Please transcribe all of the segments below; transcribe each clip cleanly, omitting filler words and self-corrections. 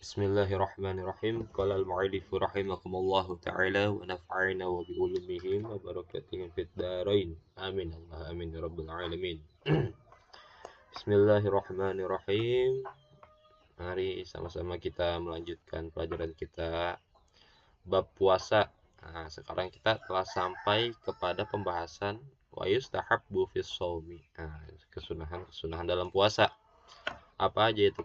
Bismillahirrahmanirrahim. Qala al-mu'allif rahimakumullahu ta'ala wa nafa'ana wa bi ulumihim wa barakatihim fid dharain. Amin. Allah amin ya rabbal alamin. Bismillahirrahmanirrahim. Mari sama-sama kita melanjutkan pelajaran kita bab puasa. Nah, sekarang kita telah sampai kepada pembahasan wa yustahabbu fis shaumi. Nah, kesunahan-kesunahan dalam puasa. Apa aja itu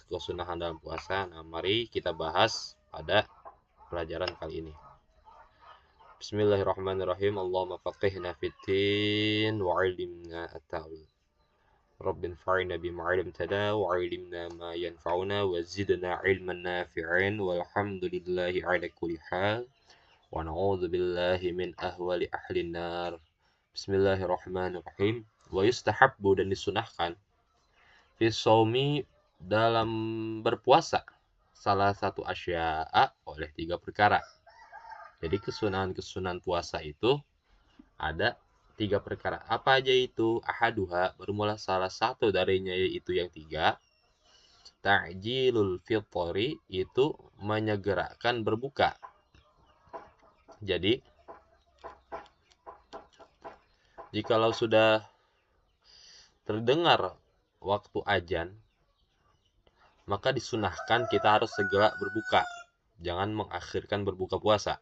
kesunahan dalam puasa? Nah, mari kita bahas pada pelajaran kali ini. Bismillahirrahmanirrahim. Allahumma faqihna fiddin wa 'allimna at-ta'wil. Rabbin fa'ina bima 'allamtana wa 'allimna ma yanfa'una wa zidna 'ilman nafi'an walhamdulillahi 'ala kulli hal wa na'udzu billahi min ahwali ahli nar. Bismillahirrahmanirrahim. Wa yustahabbu, dan disunahkan fisaumi, dalam berpuasa, salah satu asya'a, oleh 3 perkara. Jadi kesunahan-kesunahan puasa itu ada 3 perkara. Apa aja itu? Ahaduha, bermula salah satu darinya, yaitu yang 3. Ta'jilul fitri, itu menyegerakan berbuka. Jadi jikalau sudah terdengar waktu azan, maka disunahkan kita harus segera berbuka, jangan mengakhirkan berbuka puasa.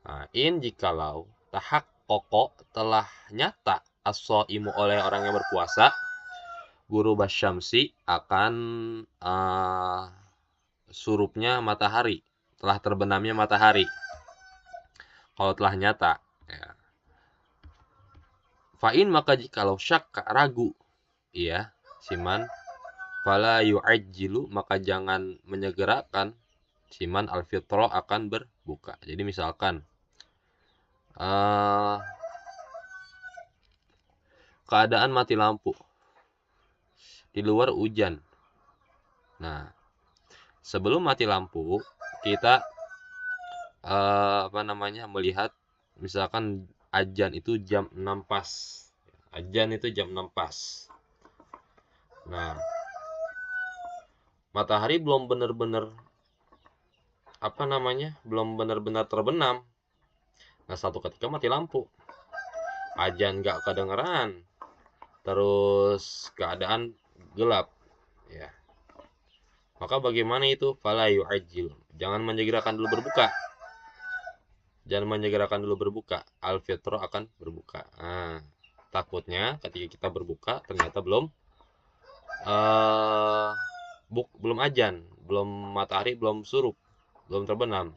Nah, jikalau tahaqqaqa, telah nyata as-shaimu, oleh orang yang berpuasa, ghurubasy syamsi, akan surupnya matahari, telah terbenamnya matahari. Kalau telah nyata, ya. Fa'in, maka jikalau syakka, ragu, iya, siman, fala yu'ajjilu, maka jangan menyegerakan, siman, al-fitra, akan berbuka. Jadi misalkan keadaan mati lampu, di luar hujan. Nah, sebelum mati lampu, kita melihat, misalkan azan itu jam 6 pas. Azan itu jam 6 pas. Nah, matahari belum benar-benar terbenam. Nah, satu ketika mati lampu, azan nggak kedengeran, terus keadaan gelap, ya. Maka bagaimana itu? Fala yu'ajjil, jangan menyegerakan dulu berbuka. Al-fitra, akan berbuka. Nah, takutnya ketika kita berbuka ternyata belum azan, matahari belum surup, belum terbenam.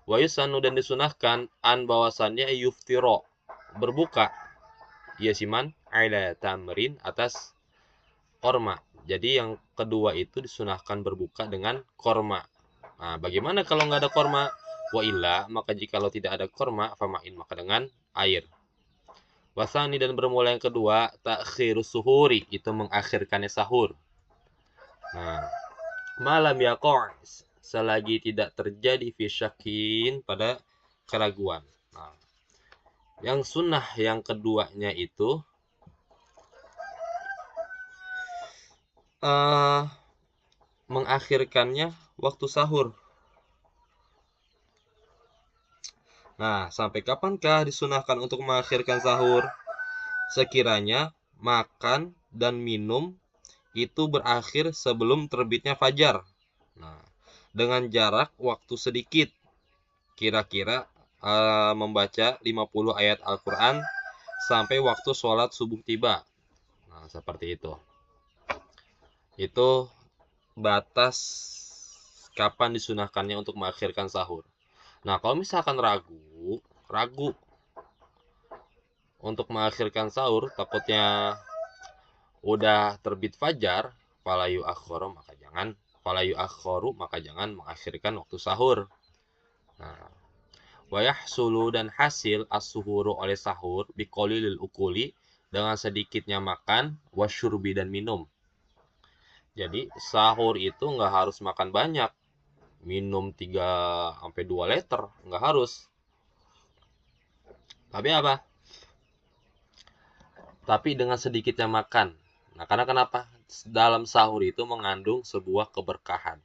Wa yusannu, dan disunahkan, bahwasannya yuftiro, berbuka, ya siman, ala tamrin, atas korma. Jadi yang kedua itu disunahkan berbuka dengan korma. Nah, bagaimana kalau nggak ada korma? Wa illa, maka jikalau tidak ada korma, fama'in, maka dengan air. Wasani, dan bermula yang kedua, takhirus suhuri, itu mengakhirkannya sahur. Nah, malam yaqa', selagi tidak terjadi fisyakin, pada keraguan. Nah, yang sunnah yang keduanya itu mengakhirkannya waktu sahur. Nah, sampai kapankah disunahkan untuk mengakhirkan sahur? Sekiranya makan dan minum itu berakhir sebelum terbitnya fajar. Nah, dengan jarak waktu sedikit, kira-kira membaca 50 ayat Al-Quran sampai waktu sholat subuh tiba. Nah, seperti itu. Itu batas kapan disunahkannya untuk mengakhirkan sahur. Nah, kalau misalkan ragu untuk mengakhirkan sahur, takutnya udah terbit fajar, fala yu'akhkharu, maka jangan mengakhirkan waktu sahur. Nah, wa yahsulu, dan hasil as-suhuru, oleh sahur, biqalilil ukuli, dengan sedikitnya makan, wasyurbi, dan minum. Jadi sahur itu nggak harus makan banyak, minum 3-2 liter, nggak harus. Tapi dengan sedikitnya makan. Nah, karena kenapa? Dalam sahur itu mengandung sebuah keberkahan.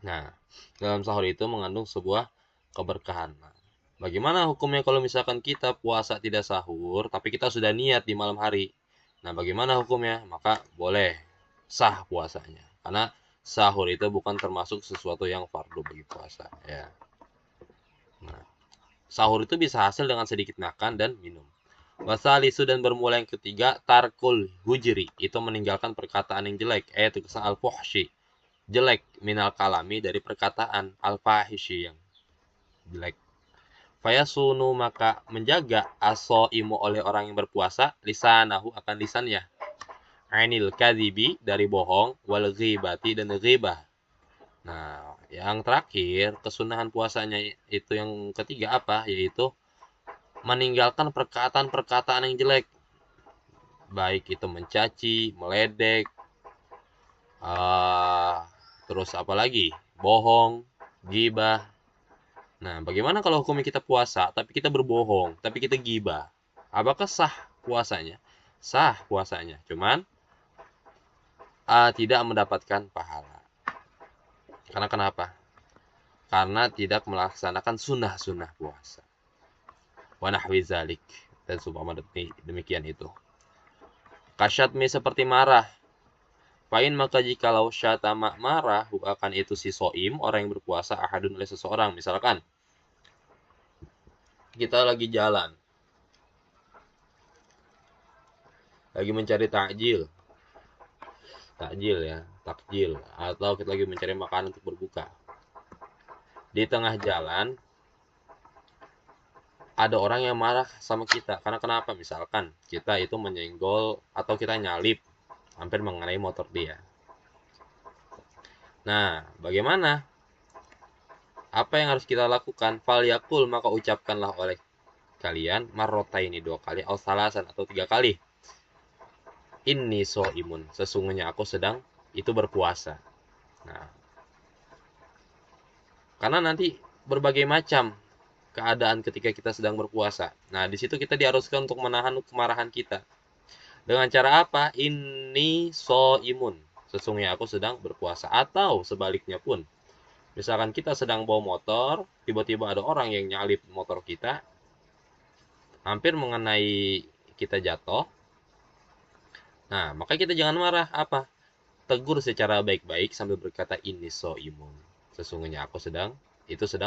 Nah, dalam sahur itu mengandung sebuah keberkahan. Nah, bagaimana hukumnya kalau misalkan kita puasa tidak sahur, tapi kita sudah niat di malam hari? Nah, bagaimana hukumnya? Maka boleh sah puasanya. Karena sahur itu bukan termasuk sesuatu yang fardu bagi puasa. Ya. Nah, sahur itu bisa hasil dengan sedikit makan dan minum. Wasalisu dan bermula yang ketiga, tarkul hujri. Itu meninggalkan perkataan yang jelek. Itu kesan al-fuhshi. Jelek minal kalami dari perkataan al-fahishi yang jelek. Fayasunu maka menjaga aso imu oleh orang yang berpuasa lisanahu akan lisannya. Ainil kadhibi dari bohong wal ghibati dan ghibah. Nah, yang terakhir kesunahan puasanya itu yang ketiga apa? Yaitu meninggalkan perkataan-perkataan yang jelek. Baik itu mencaci, meledek, terus apa lagi? Bohong, gibah. Nah, bagaimana kalau hukumnya kita puasa, tapi kita berbohong, tapi kita gibah? Apakah sah puasanya? Sah puasanya, cuman tidak mendapatkan pahala. Karena kenapa? Karena tidak melaksanakan sunnah-sunnah puasa. Wa nahwi zalik. Dan seumpama demikian itu. Kasyatmi seperti marah. Pain maka jikalau syatama marah, akan itu si soim, orang yang berpuasa, ahadun oleh seseorang. Misalkan, kita lagi jalan, lagi mencari takjil ya, takjil, atau kita lagi mencari makanan untuk berbuka. Di tengah jalan, ada orang yang marah sama kita. Karena kenapa? Misalkan, kita itu menyenggol, atau kita nyalip, hampir mengenai motor dia. Nah, bagaimana? Apa yang harus kita lakukan? Falyakul, maka ucapkanlah oleh kalian marrotaini 2 kali, atau salasan atau 3 kali. Inni so'imun, sesungguhnya aku sedang itu berpuasa. Nah, karena nanti berbagai macam keadaan ketika kita sedang berpuasa. Nah, di situ kita diharuskan untuk menahan kemarahan kita. Dengan cara apa? Inni so'imun, sesungguhnya aku sedang berpuasa. Atau sebaliknya pun, misalkan kita sedang bawa motor, tiba-tiba ada orang yang nyalip motor kita, hampir mengenai kita jatuh. Nah, maka kita jangan marah. Apa? Tegur secara baik-baik sambil berkata ini so'imun. Sesungguhnya aku sedang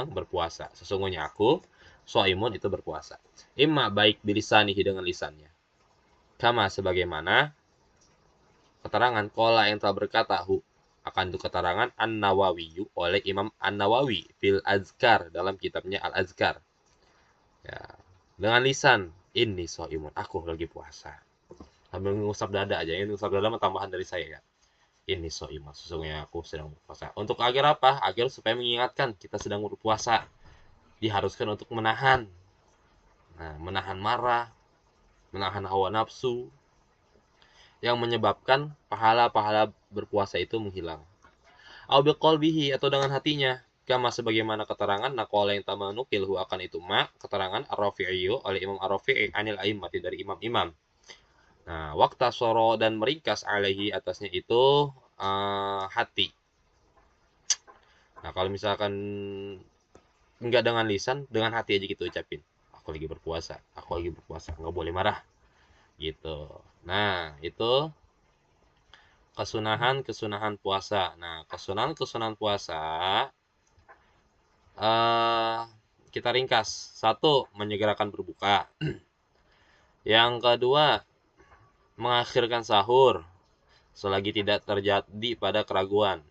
berpuasa. Sesungguhnya aku so'imun itu berpuasa. Imma baik bilisanihi dengan lisannya. Kama sebagaimana keterangan kola yang telah berkata akan itu keterangan An-Nawawi oleh Imam An-Nawawi fil Azkar dalam kitabnya Al-Azkar. Ya, dengan lisan ini so'imun, aku lagi puasa. Sambil ngusap dada aja, ini ngusap dada tambahan dari saya ya. Ini so'imun, sesungguhnya aku sedang berpuasa. Untuk agar apa? Agar supaya mengingatkan kita sedang berpuasa. Diharuskan untuk menahan. Nah, menahan marah, menahan hawa nafsu, yang menyebabkan pahala-pahala berpuasa itu menghilang. Au biqalbihi, atau dengan hatinya. Kama sebagaimana keterangan naqala yang tamanukilhu akan itu keterangan Ar-Rafi'i oleh Imam Ar-Rafi'i anil a'immati dari imam-imam. Nah, waktu soro dan meringkas alaihi atasnya itu hati. Nah, kalau misalkan enggak dengan lisan, dengan hati aja gitu ucapin. Aku lagi berpuasa, nggak boleh marah. Gitu. Nah, itu kesunahan puasa. Nah, kesunahan puasa kita ringkas. Satu, menyegerakan berbuka. Yang kedua, mengakhirkan sahur selagi tidak terjadi pada keraguan.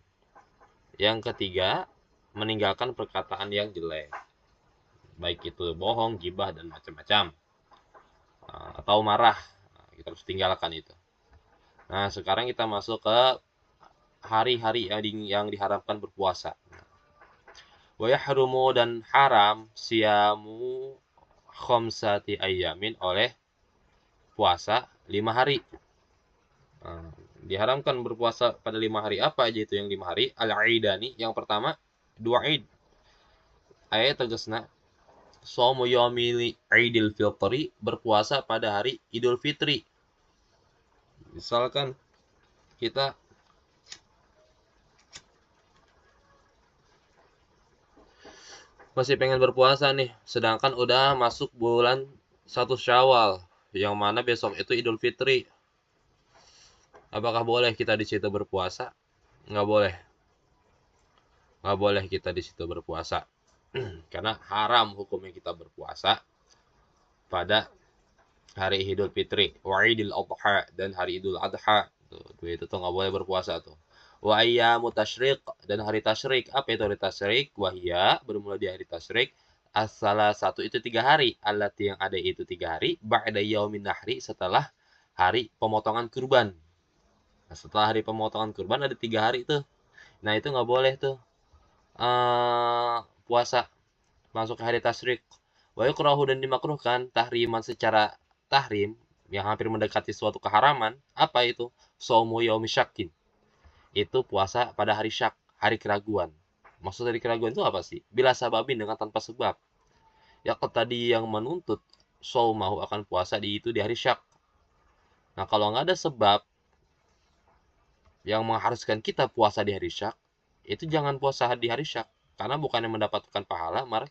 Yang ketiga, meninggalkan perkataan yang jelek. Baik itu bohong, gibah, dan macam-macam. Atau marah. Kita harus tinggalkan itu. Nah, sekarang kita masuk ke hari-hari yang diharamkan berpuasa. Wa yahrumu dan haram siyamu khamsati ayyamin oleh puasa 5 hari. Diharamkan berpuasa pada 5 hari. Apa aja itu yang 5 hari? Al-Aidani, yang pertama 2 Id. Ayat tegasna Somu yomili Idul Fitri, berpuasa pada hari Idul Fitri. Misalkan kita Masih pengen berpuasa nih, sedangkan udah masuk bulan 1 Syawal, yang mana besok itu Idul Fitri. Apakah boleh kita di situ berpuasa? Nggak boleh. Nggak boleh kita di situ berpuasa. Karena haram hukumnya kita berpuasa pada hari Idul Fitri, wa Idul Adha, dan hari Idul Adha. Tuh, itu tuh nggak boleh berpuasa tuh. Wa ayyamu tasyrik, dan hari tasyrik. Apa itu hari tasyrik? Wahia, bermula di hari tasyrik. Salah satu itu 3 hari. Allati yang ada itu 3 hari. Ba'da yaumin nahri, setelah hari pemotongan kurban. Nah, setelah hari pemotongan kurban ada 3 hari tuh. Nah itu nggak boleh tuh puasa masuk ke hari tasyrik. Wa yukrahu, dan dimakruhkan tahriman secara tahrim yang hampir mendekati suatu keharaman. Apa itu? Saumu yaumi syakin. Itu puasa pada hari syak, hari keraguan. Maksud dari keraguan itu apa sih? Bila sababin, dengan tanpa sebab. Ya tadi yang menuntut saumahu akan puasa di hari syak. Nah, kalau nggak ada sebab yang mengharuskan kita puasa di hari syak, itu jangan puasa di hari syak. Karena bukannya mendapatkan pahala, malah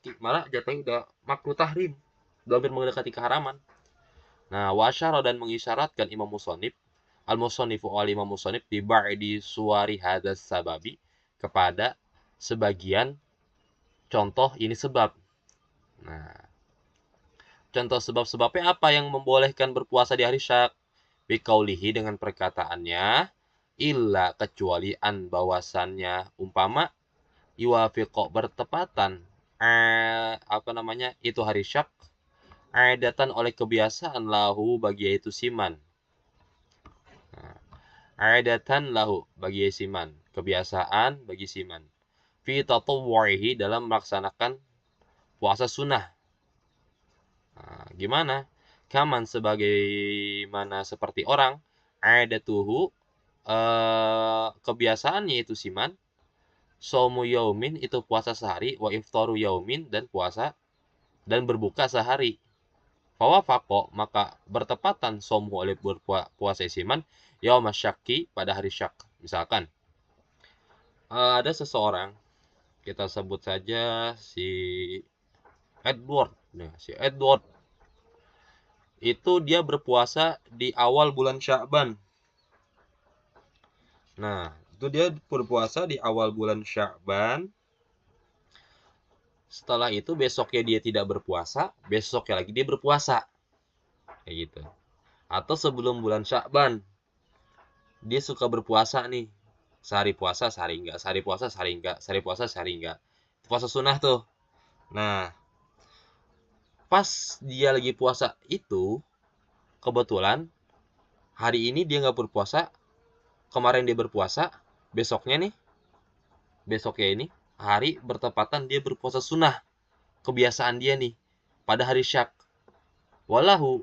jatuhnya udah makruh tahrim. Udah hampir mendekati keharaman. Nah, wasyara, dan mengisyaratkan Imam Musonib, al-Musonifu wal Imam Musonib di ba'di suwari hadas sababi, kepada sebagian contoh ini sebab. Nah, contoh sebab-sebabnya apa yang membolehkan berpuasa di hari syak? Bikaulihi, dengan perkataannya, illa, kecuali an, bahwasannya umpama yuwafiqo, bertepatan itu hari syak adatan oleh kebiasaan lahu bagi yaitu siman. Nah, adatan lahu bagi siman, kebiasaan bagi siman. Fi tatawwu'ihi, dalam melaksanakan puasa sunnah. Nah, gimana? Kaman, sebagaimana seperti orang, adatuhu, kebiasaannya itu siman, somu yaumin, itu puasa sehari, wa iftaru yaumin, dan berbuka sehari. Fawafaqo, maka bertepatan somu oleh puasa siman, yaum syakki, pada hari syak. Misalkan ada seseorang, kita sebut saja si Edward. Nah, si Edward itu dia berpuasa di awal bulan Sya'ban. Nah, itu dia berpuasa di awal bulan Sya'ban. Setelah itu besoknya dia tidak berpuasa, besoknya lagi dia berpuasa. Kayak gitu. Atau sebelum bulan Sya'ban, dia suka berpuasa nih. Sehari puasa, sehari enggak. Sehari puasa, sehari enggak. Sehari puasa, sehari enggak. Puasa sunnah tuh. Nah, pas dia lagi puasa itu, kebetulan hari ini dia nggak berpuasa, kemarin dia berpuasa, besoknya ini hari bertepatan dia berpuasa sunnah, kebiasaan dia nih pada hari syak. Walahu,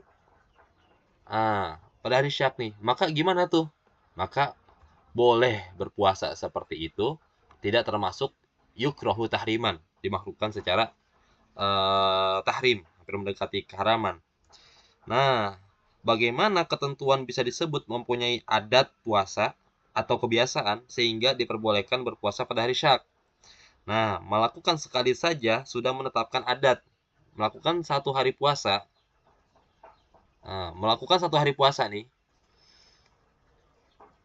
pada hari syak nih, maka gimana tuh? Maka boleh berpuasa seperti itu, tidak termasuk yukrohu tahriman, dimakruhkan secara tahrim, hampir mendekati keharaman. Nah, bagaimana ketentuan bisa disebut mempunyai adat puasa atau kebiasaan sehingga diperbolehkan berpuasa pada hari syak? Nah, melakukan sekali saja sudah menetapkan adat. Melakukan 1 hari puasa. Nah, melakukan 1 hari puasa nih.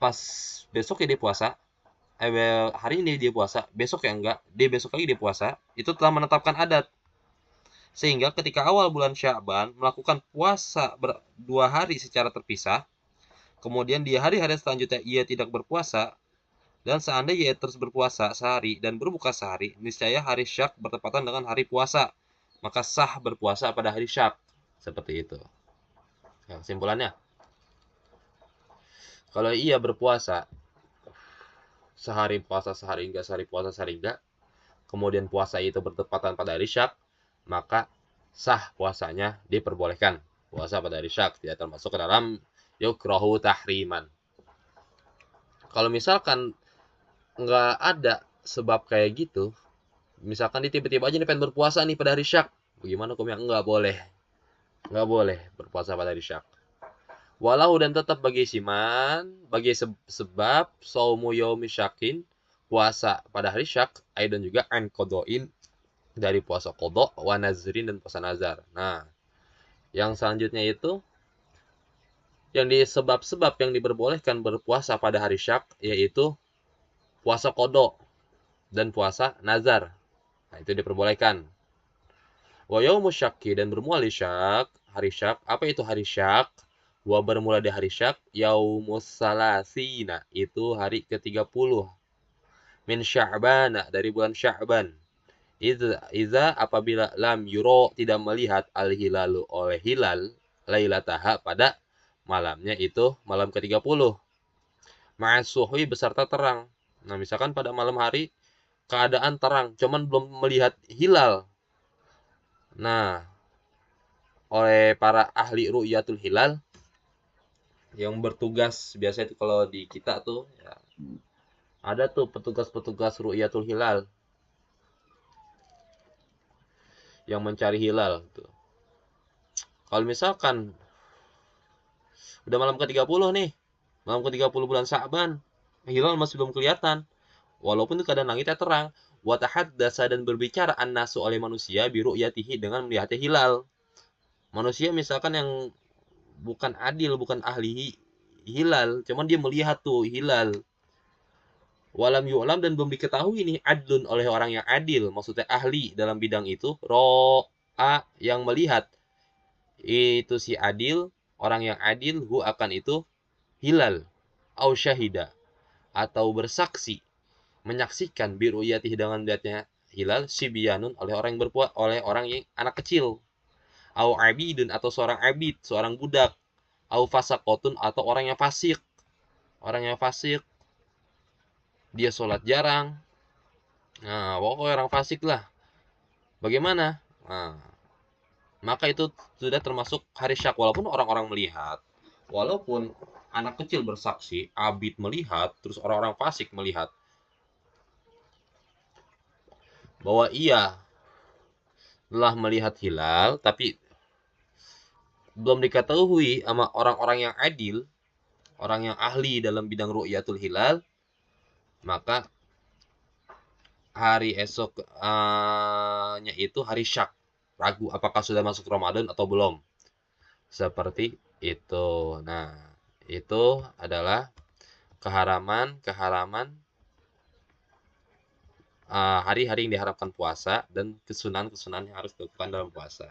Pas besok ya dia puasa. Hari ini dia puasa. Besok ya enggak. Dia besok lagi dia puasa. Itu telah menetapkan adat. Sehingga ketika awal bulan Sya'ban melakukan puasa 2 hari secara terpisah. Kemudian di hari-hari selanjutnya ia tidak berpuasa. Dan seandainya ia terus berpuasa sehari dan berbuka sehari, niscaya hari syak bertepatan dengan hari puasa. Maka sah berpuasa pada hari syak. Seperti itu. Ya, kesimpulannya, kalau ia berpuasa sehari puasa sehari enggak, sehari puasa sehari enggak, kemudian puasa itu bertepatan pada hari syak, maka sah puasanya, diperbolehkan puasa pada hari syak, tidak termasuk ke dalam yukrahu tahriman. Kalau misalkan nggak ada sebab kayak gitu, misalkan dia tiba-tiba aja nih pengen berpuasa nih pada hari syak, bagaimana hukumnya? Nggak boleh berpuasa pada hari syak. Walau, dan tetap bagi siman, bagi sebab saumu yaumi syakin, puasa pada hari syak, dan juga an kodoin, dari puasa qadha wa nazrin dan puasa nazar. Nah, yang selanjutnya itu yang sebab-sebab yang diperbolehkan berpuasa pada hari syak yaitu puasa qadha dan puasa nazar. Nah, itu diperbolehkan. Wa yaumu syakki dan bermula di syak, hari syak. Apa itu hari syak? Wa bermula di hari syak, yaumus salasina, itu hari ke-30 min Sya'ban, dari bulan Sya'ban. Iza apabila lam yuro tidak melihat al-hilalu oleh hilal lailataha pada malamnya itu malam ke-30 ma'asuhui beserta terang. Nah, misalkan pada malam hari keadaan terang, cuman belum melihat hilal. Nah, oleh para ahli ru'yatul hilal yang bertugas biasanya itu kalau di kita tuh ya, ada tuh petugas-petugas ru'yatul hilal yang mencari hilal tuh. Kalau misalkan udah malam ke-30 nih, malam ke-30 bulan Sa'ban, hilal masih belum kelihatan. Walaupun itu keadaan langitnya terang, wa tahaddasa dan berbicara an-nasu oleh manusia bi ru'yatihi dengan melihatnya hilal. Manusia misalkan yang bukan adil, bukan ahli hilal, cuman dia melihat tuh hilal. Walam yu'lam dan belum diketahui nih adlun oleh orang yang adil, maksudnya ahli dalam bidang itu, ro'a yang melihat itu si adil, orang yang adil hu akan itu hilal, au syahida atau bersaksi, menyaksikan biruyatih dengan melihatnya hilal sibyanun oleh orang yang oleh orang yang anak kecil, au abidun atau seorang abid, seorang budak, au fasakotun atau orang yang fasik, dia sholat jarang. Nah, pokoknya orang fasik lah. Bagaimana? Nah, maka itu sudah termasuk hari syak. Walaupun orang-orang melihat, walaupun anak kecil bersaksi, abid melihat, terus orang-orang fasik melihat bahwa ia telah melihat hilal, tapi belum diketahui sama orang-orang yang adil, orang yang ahli dalam bidang ru'yatul hilal, maka hari esoknya itu hari syak. Ragu apakah sudah masuk Ramadan atau belum. Seperti itu. Nah, itu adalah keharaman hari-hari yang diharapkan puasa dan kesunahan-kesunahan yang harus dilakukan dalam puasa.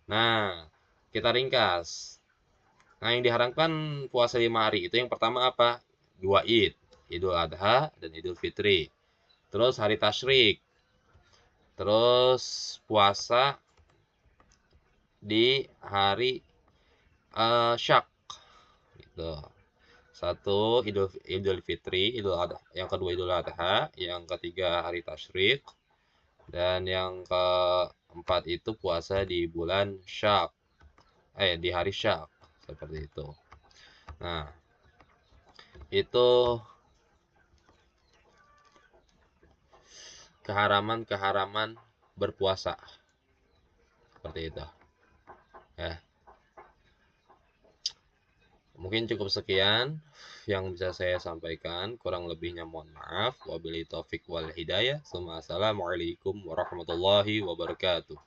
Nah, kita ringkas. Nah, yang diharapkan puasa 5 hari itu yang pertama apa? 2 Id, Idul Adha dan Idul Fitri. Terus hari tasyrik. Terus puasa di hari syak gitu. Satu Idul Fitri, Idul Adha, yang kedua Idul Adha, yang ketiga hari tasyrik, dan yang keempat itu puasa di bulan syak, di hari syak, seperti itu. Nah, itu keharaman berpuasa, seperti itu. Ya, mungkin cukup sekian yang bisa saya sampaikan. Kurang lebihnya mohon maaf. Wabillahi taufik wal hidayah. Assalamualaikum warahmatullahi wabarakatuh.